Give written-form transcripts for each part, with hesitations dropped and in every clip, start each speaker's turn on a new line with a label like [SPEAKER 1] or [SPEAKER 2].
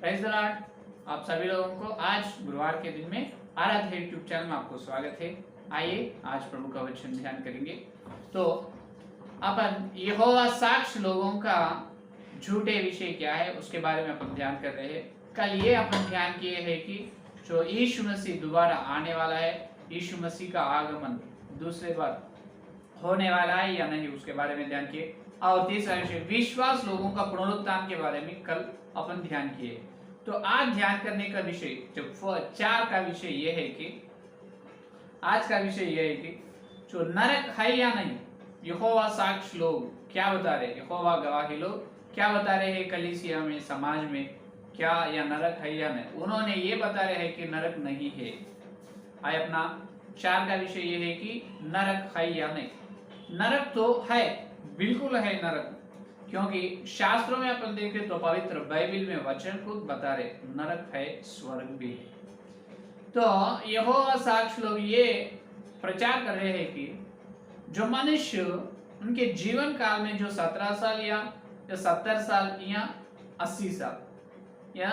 [SPEAKER 1] Praise the Lord. आप सभी लोगों को आज गुरुवार के दिन में आराध्य यूट्यूब चैनल में आपको स्वागत है। आइए आज प्रभु का वचन ध्यान करेंगे। तो अपन यहोवा साक्ष लोगों का झूठे विषय क्या है उसके बारे में अपन ध्यान कर रहे हैं। कल ये अपन ध्यान किए हैं कि जो यीशु मसीह दोबारा आने वाला है, यीशु मसीह का आगमन दूसरे बार होने वाला है या नहीं, उसके बारे में ध्यान किए। और तीसरा विषय विश्वास लोगों का पुनरुत्थान के बारे में कल अपन ध्यान किए। तो आज ध्यान करने का विषय जो 4 का विषय यह है कि आज का विषय यह है कि जो नरक है या नहीं, यहोवा साक्ष लोग क्या बता रहे, यहोवा गवाही लोग क्या बता रहे हैं कलीसिया में, समाज में, क्या या नरक है या नहीं। उन्होंने ये बता रहे हैं कि नरक नहीं है। आए अपना 4 का विषय यह है कि नरक है या नहीं। नरक तो है, बिल्कुल है नरक, क्योंकि शास्त्रों में अपन देखें तो पवित्र बाइबल में वचन खुद बता रहे नरक है, स्वर्ग भी है। तो यहोवा साक्ष लोग ये प्रचार कर रहे हैं कि जो मनुष्य उनके जीवन काल में जो 17 साल या 70 साल या 80 साल या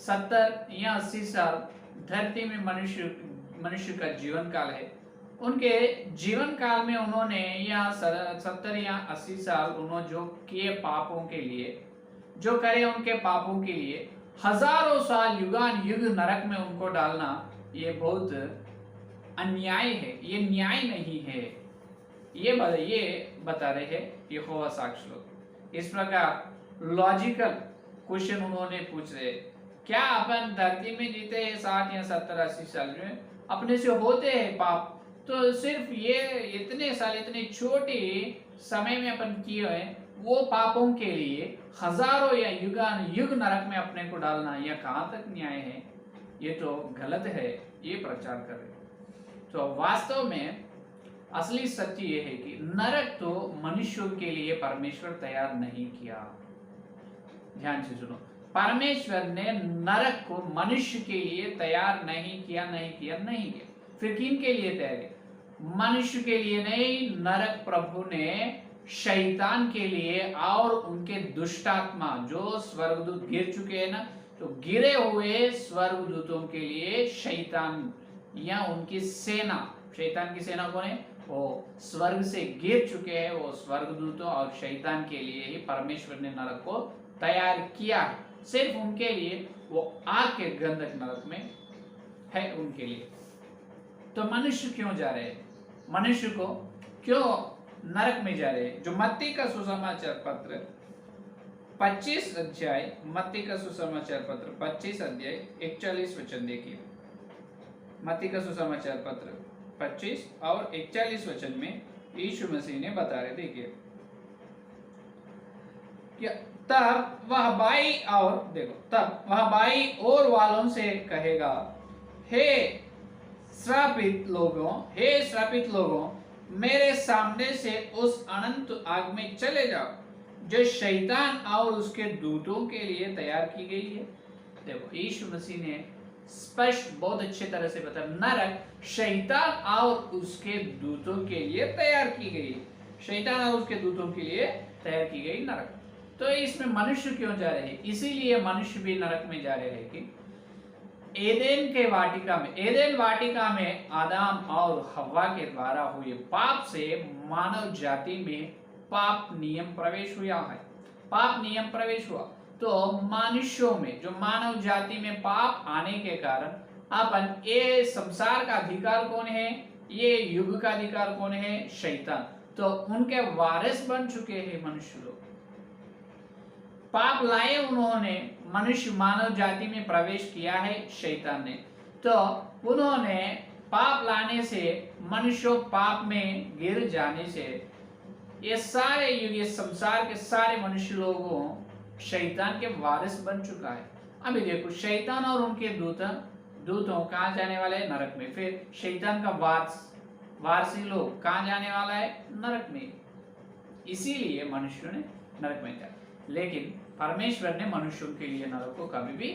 [SPEAKER 1] 70 या 80 साल धरती में मनुष्य का जीवन काल है, उनके जीवन काल में उन्होंने या 70 या 80 साल उन्होंने जो किए पापों के लिए, जो करे उनके पापों के लिए हजारों साल युगान युग नरक में उनको डालना, ये बहुत अन्याय है, ये न्याय नहीं है। ये बता रहे हैं यहोवा साक्ष लोग। इस प्रकार लॉजिकल क्वेश्चन उन्होंने पूछ रहे, क्या अपन धरती में जीते हैं 60 या 70 80 साल में, अपने से होते हैं पाप, तो सिर्फ ये इतने साल इतने छोटे समय में अपन किए हैं वो पापों के लिए हजारों या युगान युग नरक में अपने को डालना, यह कहाँ तक न्याय है? ये तो गलत है, ये प्रचार कर रहे। तो वास्तव में असली सत्य ये है कि नरक तो मनुष्यों के लिए परमेश्वर तैयार नहीं किया। ध्यान से सुनो, परमेश्वर ने नरक को मनुष्य के लिए तैयार नहीं किया। फिर किन के लिए तैयार है? मनुष्य के लिए नहीं, नरक प्रभु ने शैतान के लिए और उनके दुष्टात्मा जो स्वर्गदूत गिर चुके हैं ना, तो गिरे हुए स्वर्गदूतों के लिए शैतान या उनकी सेना, शैतान की सेना कौन है? वो स्वर्ग से गिर चुके हैं, वो स्वर्गदूतों और शैतान के लिए ही परमेश्वर ने नरक को तैयार किया है। सिर्फ उनके लिए, वो आग के गंधक नरक में है उनके लिए। तो मनुष्य क्यों जा रहे हैं? मनुष्य को क्यों नरक में जा रहे हैं? जो मत्ती का सुसमाचार पत्र 25 अध्याय, मत्ती का सुसमाचार पत्र 25 अध्याय 41 वचन देखिए। मत्ती का सुसमाचार पत्र 25 और 41 वचन में यीशु मसीह ने बता रहे, देखिए, तब वह बाई और वालों से कहेगा, हे श्रापित लोगों, मेरे सामने से उस अनंत आग में चले जाओ जो शैतान और उसके दूतों के लिए तैयार की गई है। देखो, यीशु मसीह ने स्पष्ट बहुत अच्छे तरह से बताया, नरक शैतान और उसके दूतों के लिए तैयार की गई, शैतान और उसके दूतों के लिए तैयार की गई नरक। तो इसमें मनुष्य क्यों जा रहे हैं? इसीलिए मनुष्य भी नरक में जा रहे हैं कि एदेन वाटिका में आदम और हव्वा के द्वारा हुए पाप से मानव जाति में पाप नियम प्रवेश हुआ। तो मनुष्यों में, जो मानव जाति में पाप आने के कारण अपन ये संसार का अधिकार कौन है, ये युग का अधिकार कौन है? शैतान। तो उनके वारिस बन चुके हैं मनुष्य लोग। पाप लाए उन्होंने, मनुष्य मानव जाति में प्रवेश किया है शैतान ने। तो उन्होंने पाप लाने से, मनुष्य पाप में गिर जाने से, ये सारे युग, ये संसार के सारे मनुष्य लोगों शैतान के वारिस बन चुका है। अभी देखो, शैतान और उनके दूतों कहाँ जाने वाले हैं? नरक में। फिर शैतान का वारसी लोग कहाँ जाने वाला है? नरक में। इसीलिए मनुष्य ने नरक में जाए, लेकिन परमेश्वर ने मनुष्यों के लिए नरक को कभी भी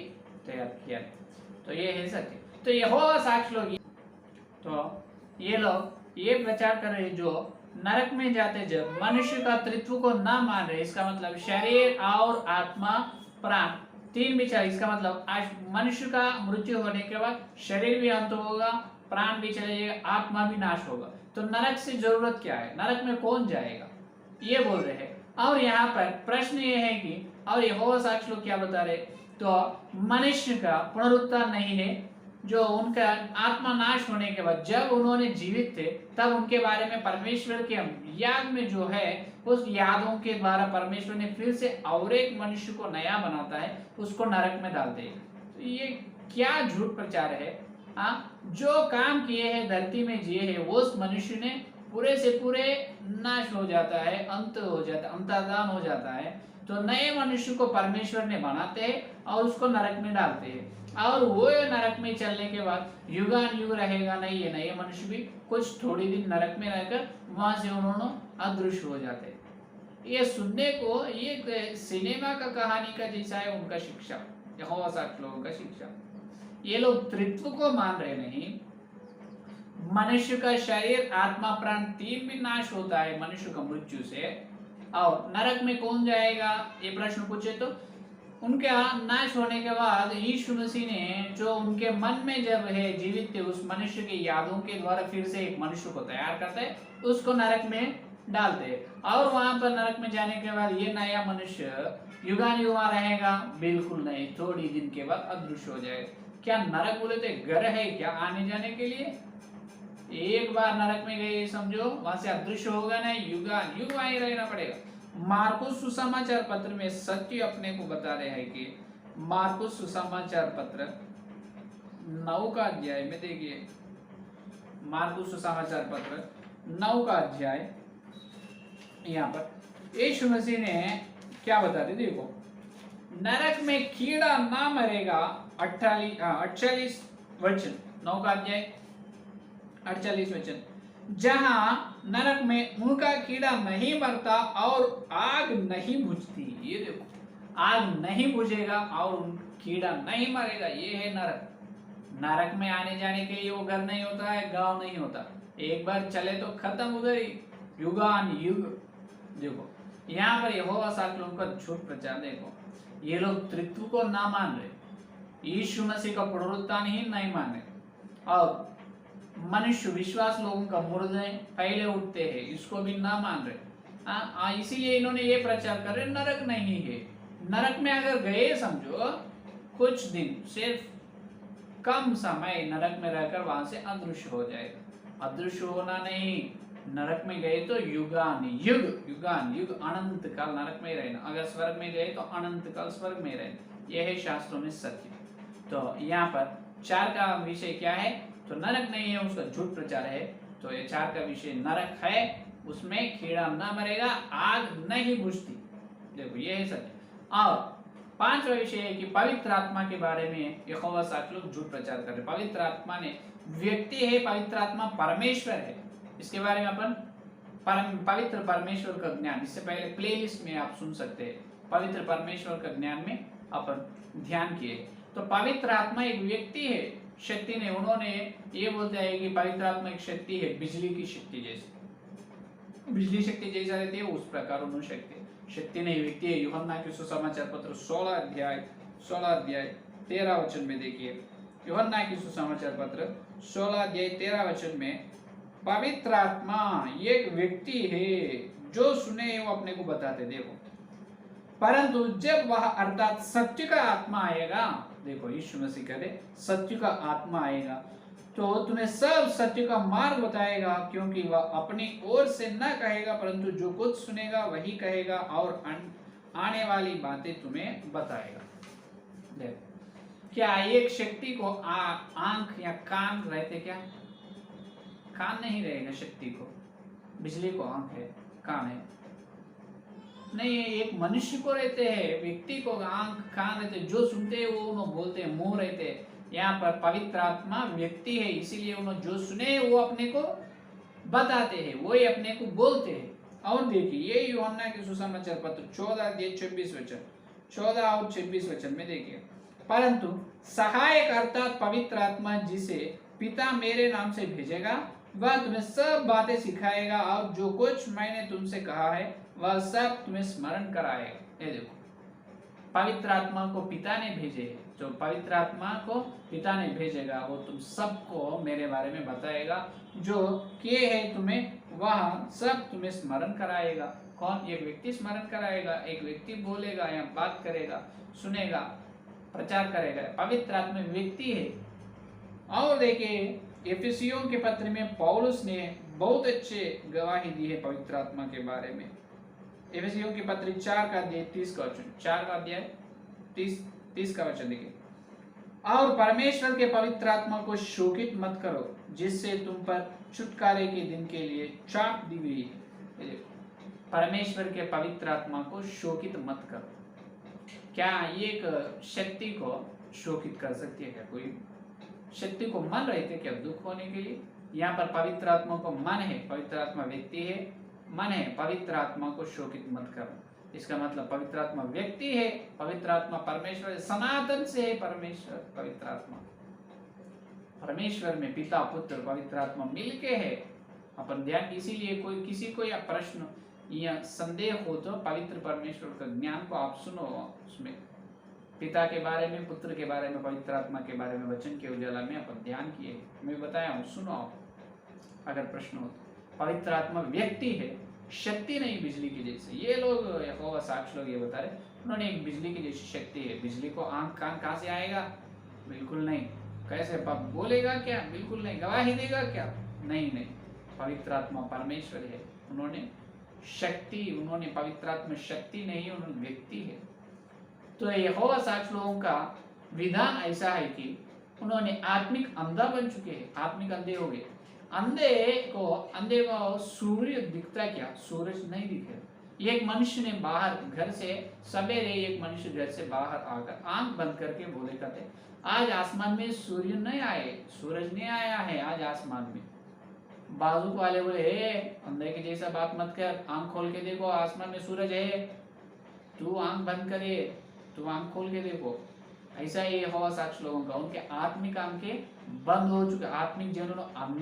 [SPEAKER 1] तैयार किया नहीं। तो ये है सत्य। तो यहोवा साक्ष लोग, तो ये लोग ये प्रचार कर रहे, जो नरक में जाते जब मनुष्य का तृत्व को ना मान रहे, इसका मतलब शरीर और आत्मा प्राण तीन भी चले, इसका मतलब आज मनुष्य का मृत्यु होने के बाद शरीर भी अंत होगा, प्राण भी चले जाएगा, आत्मा भी नाश होगा। तो नरक से जरूरत क्या है, नरक में कौन जाएगा, ये बोल रहे हैं। और यहाँ पर प्रश्न ये है कि और यहोवा साक्ष्य लोग क्या बता रहे, तो मनुष्य का पुनरुत्थान नहीं है, जो उनका आत्मा नाश होने के बाद जब उन्होंने जीवित थे तब उनके बारे में परमेश्वर के याद में जो है उस यादों के द्वारा परमेश्वर ने फिर से और एक मनुष्य को नया बनाता है, उसको नरक में डालते हैं। तो ये क्या झूठ प्रचार है। जो काम किए हैं धरती में जिए हैं वो उस मनुष्य ने पूरे से पूरे नाश हो जाता है, अंत हो जाता है, अंतर्धान हो जाता है। तो नए मनुष्य को परमेश्वर ने बनाते हैं और उसको नरक में डालते हैं, और वो नरक में चलने के बाद युगान युग रहेगा नहीं, ये नए मनुष्य भी कुछ थोड़ी दिन नरक में रहकर वहां से उन्होंने अदृश्य हो जाते हैं। ये सुनने को ये सिनेमा का कहानी का जैसा है उनका शिक्षा, यहोवा साक्ष्य लोगों का शिक्षा। ये लोग त्रित्व को मान रहे नहीं। मनुष्य का शरीर आत्मा प्राण तीन भी नाश होता है मनुष्य का मृत्यु से, और नरक में कौन जाएगा ये प्रश्न पूछे तो उनके नाश होने के बाद यीशु मसीह ने जो उनके मन में जब है जीवित थे उस मनुष्य के यादों के द्वारा फिर से एक मनुष्य को तैयार करते है, उसको नरक में डालते हैं, और वहां पर नरक में जाने के बाद ये नया मनुष्य युगान युग रहेगा, बिल्कुल नहीं, थोड़ी दिन के बाद अदृश्य हो जाएगा। क्या नरक बोले तो घर है क्या आने जाने के लिए, एक बार नरक में गए समझो वहां से अदृश्य होगा नहीं, युगान युग वहीं रहना पड़ेगा। मार्कुस सुसमाचार पत्र में सत्य अपने को बता रहे हैं कि मार्कुस सुसमाचार पत्र 9 का अध्याय में देखिए, मार्कुस सुसमाचार पत्र 9 का अध्याय, यहाँ पर यीशु मसीह ने क्या बता रहे देखो, नरक में कीड़ा ना मरेगा, 48 वचन, 9 का अध्याय 48 वचन, जहां नरक में उनका कीड़ा नहीं मरता और आग नहीं बुझती। ये देखो, आग नहीं बुझेगा और कीड़ा नहीं मरेगा, ये है नरक। नरक में आने जाने के लिए वो घर नहीं होता है, गांव नहीं होता, एक बार चले तो खत्म उधर ही, युगान युग। देखो यहाँ पर यहोवा साक्ष्य लोगों का झूठ प्रचार, देखो ये लोग त्रित्व को ना मान रहे, यीशु मसीह का पुनरुत्थान ही नहीं माने, और मनुष्य विश्वास लोगों का मुर्दे पहले उठते हैं इसको भी ना मान रहे। इसीलिए इन्होंने ये प्रचार कर रहे नरक नहीं है। नरक में अगर गए समझो कुछ दिन, सिर्फ कम समय नरक में रहकर वहां से अदृश्य हो जाएगा। अदृश्य होना नहीं, नरक में गए तो युगान युग, युगान युग अनंत काल नरक में रहना। अगर स्वर्ग में गए तो अनंत काल स्वर्ग में रहना, यह है शास्त्रों में सत्य। तो यहाँ पर 4 का विषय क्या है, तो नरक नहीं है, उसका झूठ प्रचार है। तो ये 4 का विषय नरक है, उसमें कीड़ा न मरेगा, आग नहीं बुझती, देखो ये है सत्य। और 5वां विषय है कि पवित्र आत्मा के बारे में यहोवा साक्ष्य लोग झूठ प्रचार कर रहे। पवित्र आत्मा ने व्यक्ति है, पवित्र आत्मा परमेश्वर है, इसके बारे में अपन पवित्र परमेश्वर का ज्ञान, इससे पहले प्लेलिस्ट में आप सुन सकते हैं, पवित्र परमेश्वर का ज्ञान में अपन ध्यान किए। तो पवित्र आत्मा एक व्यक्ति है, शक्ति ने, उन्होंने ये बोलते हैं कि पवित्र आत्मा एक शक्ति है, बिजली की शक्ति जैसी, बिजली शक्ति जैसा रहती है उस प्रकार उन्होंने शक्ति नहीं, व्यक्ति है। यूहन्ना के सुसमाचार पत्र 16 अध्याय 13 वचन में देखिए, यूहन्ना के सुसमाचार पत्र 16 अध्याय 13 वचन में पवित्र आत्मा एक व्यक्ति है, जो सुने वो अपने को बताते। देखो, परंतु जब वह अर्थात सत्य का आत्मा आएगा, देखो यीशु मसीह कहते सत्य का आत्मा आएगा तो तुम्हें सब सत्य का मार्ग बताएगा, क्योंकि वह अपनी ओर से न कहेगा, परंतु जो कुछ सुनेगा वही कहेगा और आने वाली बातें तुम्हें बताएगा। देखो, क्या एक शक्ति को आंख या कान रहते, क्या कान नहीं रहेगा शक्ति को, बिजली को आंख है, कान है नहीं, एक मनुष्य को रहते हैं, व्यक्ति को आंख कान रहते, जो सुनते हैं वो उन्होंने बोलते हैं, मुंह रहते हैं। यहाँ पर पवित्र आत्मा व्यक्ति है, इसीलिए उन्होंने जो सुने वो अपने को बताते हैं, वही अपने को बोलते हैं। और देखिए ये यूहन्ना के सुसमाचार पत्र 14 अध्याय 26 वचन, 14 और 26 वचन में देखिए, परंतु सहायक अर्थात पवित्र आत्मा जिसे पिता मेरे नाम से भेजेगा वह तुम्हें सब बातें सिखाएगा, और जो कुछ मैंने तुमसे कहा है वह सब तुम्हें स्मरण कराएगा। ये देखो, पवित्र आत्मा को पिता ने भेजे, जो पवित्र आत्मा को पिता ने भेजेगा वो तुम सबको मेरे बारे में बताएगा, जो किए है तुम्हें वह सब तुम्हें स्मरण कराएगा। कौन? एक व्यक्ति स्मरण कराएगा, एक व्यक्ति बोलेगा या बात करेगा, सुनेगा, प्रचार करेगा। पवित्र आत्मा व्यक्ति है। और देखिए एफिसियों के पत्र में पौलुस ने बहुत अच्छे गवाही दी है पवित्र आत्मा के बारे में। एफिसियों के पत्र 4 का अध्याय 30 का वचन, 4 का अध्याय 30 का वचन देखिए। और परमेश्वर के पवित्र आत्मा को शोकित मत करो, जिससे तुम पर छुटकारे के दिन के लिए चाप दी गई है। परमेश्वर के पवित्र आत्मा को शोकित मत करो। क्या ये एक शक्ति को शोकित कर सकती है? क्या कोई शक्ति को मन रहे थे क्या दुख होने के लिए? यहाँ पर पवित्र आत्मा को मन है, पवित्र आत्मा व्यक्ति है, मन है, पवित्र आत्मा को शोकित मत करो। इसका मतलब पवित्र आत्मा व्यक्ति है, पवित्र आत्मा परमेश्वर सनातन से है। परमेश्वर पवित्र आत्मा, परमेश्वर में पिता पुत्र पवित्र आत्मा मिलके है। अपन ध्यान, इसीलिए कोई किसी को या प्रश्न या संदेह हो तो पवित्र परमेश्वर का ज्ञान को आप सुनो, उसमें पिता के बारे में, पुत्र के बारे में, पवित्र आत्मा के बारे में वचन के उजाला में अपन ध्यान किए, मैं बताया हूँ, सुनो अगर प्रश्न हो तो। पवित्र आत्मा व्यक्ति है, शक्ति नहीं बिजली की जैसे। ये लोग यहोवा साक्ष लोग ये बता रहे, उन्होंने एक बिजली की जैसी शक्ति है। बिजली को आंख कान कहाँ से आएगा? बिल्कुल नहीं। कैसे बोलेगा क्या? बिल्कुल नहीं। गवाही देगा क्या? नहीं। पवित्र आत्मा परमेश्वर है, उन्होंने शक्ति, उन्होंने पवित्र आत्मा शक्ति नहीं, उन्होंने व्यक्ति है। तो यहोवा साक्ष लोगों का विधान ऐसा है कि उन्होंने आत्मिक अंधा बन चुके हैं, आत्मिक अंधे हो गए। अंधे को सूर्य दिखता क्या? सूरज नहीं दिखे। एक मनुष्य ने बाहर घर से सवेरे, एक मनुष्य घर से बाहर आकर आंख बंद करके बोले कहते, आज आसमान में सूर्य नहीं आए, सूरज नहीं आया है आज आसमान में। बाजू वाले बोले, अंधे के जैसा बात मत कर, आंख खोल के देखो आसमान में सूरज है। तू आंख बंद करे, तू आंख खोल के देखो। ऐसा ही यहोवा साक्ष लोगों का, उनके आत्मिक आंखें बंद हो चुके, आत्मिक जीवन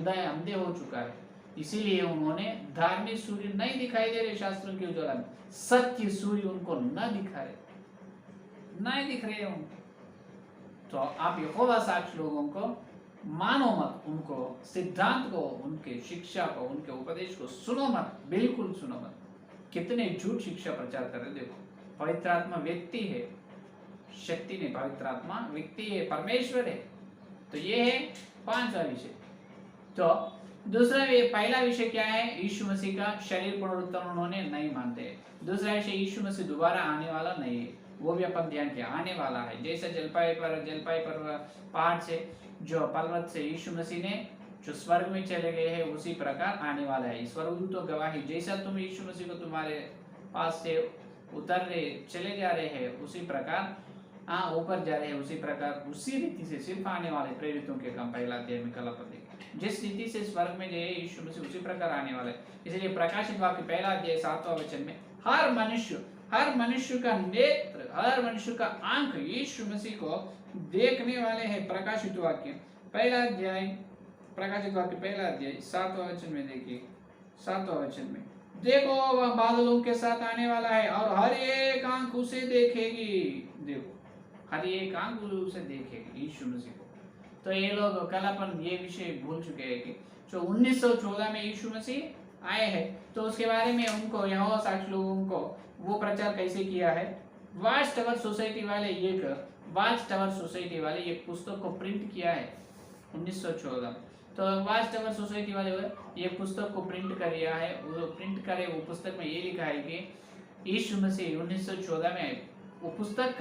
[SPEAKER 1] अंधे हो चुका है। इसीलिए उन्होंने धार्मिक सूर्य नहीं दिखाई दे रहे शास्त्रों के उजाला में, सत्य सूर्य उनको न दिखा रहे, नहीं दिख रहे उनको। तो आप यहोवा साक्ष लोगों को मानो मत, उनको सिद्धांत को, उनके शिक्षा को, उनके उपदेश को सुनो मत, बिल्कुल सुनो मत। कितने झूठ शिक्षा प्रचार कर रहे। देखो पवित्र आत्मा व्यक्ति है, शक्ति ने, पवित्र आत्मा व्यक्ति है, परमेश्वर है। तो ये है 5वां विषय। तो दूसरा, पहला विषय क्या है? यीशु मसीह का शरीर पुनरुत्थान उन्होंने नहीं मानते। दूसरा विषय, यीशु मसीह दोबारा आने वाला नहीं है, वो भी अपन ध्यान किया, आने वाला है। जैसे जलपाई पर पहाड़ से, जो पर्वत से यीशु मसीह ने जो स्वर्ग में चले गए हैं, उसी प्रकार आने वाला है। स्वर्गदूत तो गवाही, जैसा तुम यीशु मसीह को तुम्हारे पास से उतर रहे, चले जा रहे हैं, उसी प्रकार ऊपर जा रहे हैं, उसी प्रकार उसी रीति से सिर्फ आने वाले प्रेरितों के काम, पहला अध्याय में कल अपन देखें, जिस रीति से स्वर्ग में गए यीशु मसीह उसी प्रकार आने वाले। इसलिए प्रकाशित वाक्य पहला अध्याय 7वां वचन में हर मनुष्य का नेत्र, हर मनुष्य का आंख यीशु मसीह को देखने वाले हैं। प्रकाशित वाक्य पहला अध्याय, प्रकाशित वाक्य पहला अध्याय 7वां वचन में देखिए, 7वां वचन में, देखो वह बादलों के साथ आने वाला है और हर एक आंख उसे देखेगी। देखो हर एक आंख उसे देखेगी यीशु मसीह को। तो ये लोग कल अपन ये विषय भूल चुके हैं कि जो 1914 में यीशु मसीह आए हैं, तो उसके बारे में उनको, यहोवा साक्ष लोगों को वो प्रचार कैसे किया है। वाच टावर सोसाइटी वाले एक पुस्तक को प्रिंट किया है 1914 में। तो वाच टावर सोसाइटी वाले ये पुस्तक को प्रिंट किया है, वो प्रिंट करे, वो पुस्तक में ये लिखा है कि यीशु मसीह 1914 में, वो पुस्तक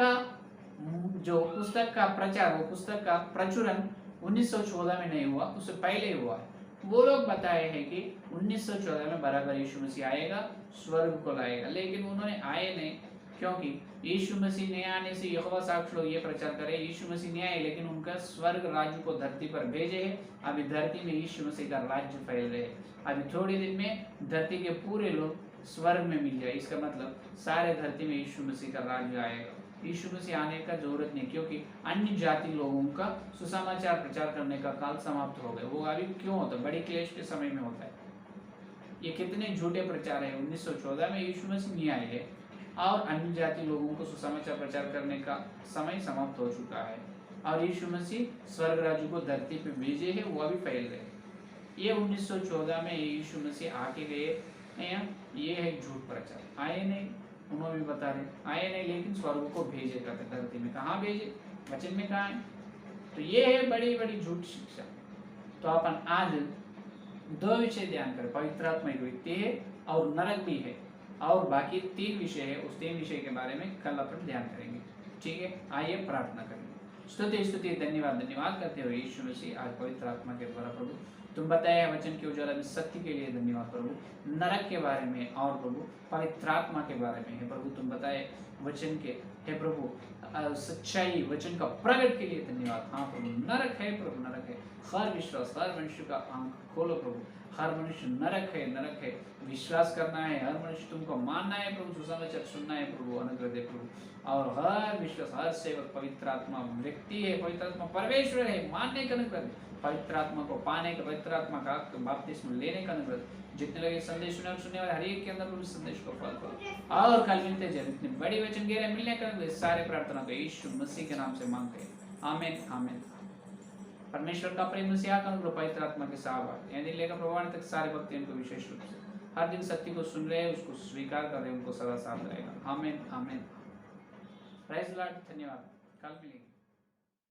[SPEAKER 1] का प्रचार, वो पुस्तक का प्रचुरन 1914 में नहीं हुआ, उससे पहले हुआ है। वो लोग बताए हैं कि 1914 में बराबर यीशु मसीह आएगा, स्वर्ग को लाएगा, लेकिन उन्होंने आए नहीं, क्योंकि यीशु मसीह नहीं आने से यहोवा साक्ष लोग ये प्रचार करे यीशु मसीह नहीं आए, लेकिन उनका स्वर्ग राज्य को धरती पर भेजे है। अभी धरती में यीशु मसीह का राज्य फैल रहे है। अभी थोड़े दिन में धरती के पूरे लोग स्वर्ग में मिल जाए, इसका मतलब सारे धरती में यीशु मसीह का राज्य आएगा। यीशु मसीह आने का जरूरत नहीं, क्योंकि अन्य जाति लोगों का सुसमाचार प्रचार करने का काल समाप्त हो गया। वो अभी क्यों होता है? बड़ी क्लेश के समय में होता है। ये कितने झूठे प्रचार है। 1914 में यीशु मसीह नहीं आए हैं, और अन्य जाति लोगों को सुसमाचार प्रचार करने का समय समाप्त हो चुका है और यीशु मसीह स्वर्ग राज्य को धरती पे भेजे है, वो अभी फैल रहे हैं। ये 1914 में यीशु मसीह आके गए, ये है झूठ प्रचार। आए नहीं, उन्होंने बता रहे आए नहीं, लेकिन स्वर्ग को भेजे करते, धरती में कहाँ भेजे, वचन में कहाँ है? तो ये है बड़ी बड़ी झूठ शिक्षा। तो अपन आज दो विषय ध्यान करें, पवित्र आत्मा एक व्यक्ति है और नरक भी है, और बाकी 3 विषय है, उस 3 विषय के बारे में कल अपन ध्यान करेंगे। ठीक है, आइए प्रार्थना करेंगे। स्तुति धन्यवाद करते हुए यीशु मसीह आज पवित्र आत्मा के द्वारा प्रभु तुम बताए वचन के उजाला में सत्य के लिए धन्यवाद प्रभु, नरक के बारे में और प्रभु पवित्र आत्मा के बारे में है प्रभु, तुम बताए वचन के है प्रभु सच्चाई वचन का प्रगट के लिए धन्यवाद। हाँ प्रभु, नरक है प्रभु, नरक है, हर विश्वास हर मनुष्य का आंख खोलो प्रभु, हर मनुष्य नरक है, विश्वास करना है, हर मनुष्य तुमको मानना है प्रभु, सुसमाचार सुनना है प्रभु, अनुग्रह दे प्रभु, और हर विश्वास हर सेवक पवित्र आत्मा व्यक्ति है, पवित्र आत्मा परमेश्वर है, मानने का अनुग्रह, पवित्र आत्मा को पाने का, पवित्र आत्मा का बपतिस्मा लेने का अनुग्रह, जितने लोग संदेश सुनने वाले हर एक के अंदर प्रभु संदेश को फल करो, और कल मिलते जब इतनी बड़ी वचन गहरे मिलने का सारे प्रार्थना को यीशु मसीह के नाम से मांगते हैं, आमीन आमीन। परमेश्वर का प्रेम मसीहा का अनुग्रह पवित्र आत्मा के साथ यदि लेकर प्रमाण तक सारे भक्तियों को विशेष रूप से हर दिन सत्य को सुन रहे हैं, उसको स्वीकार कर रहे हैं, उनको सदा साथ रहेगा, आमीन आमीन। प्रेज़ द लॉर्ड, धन्यवाद, कल मिलेंगे।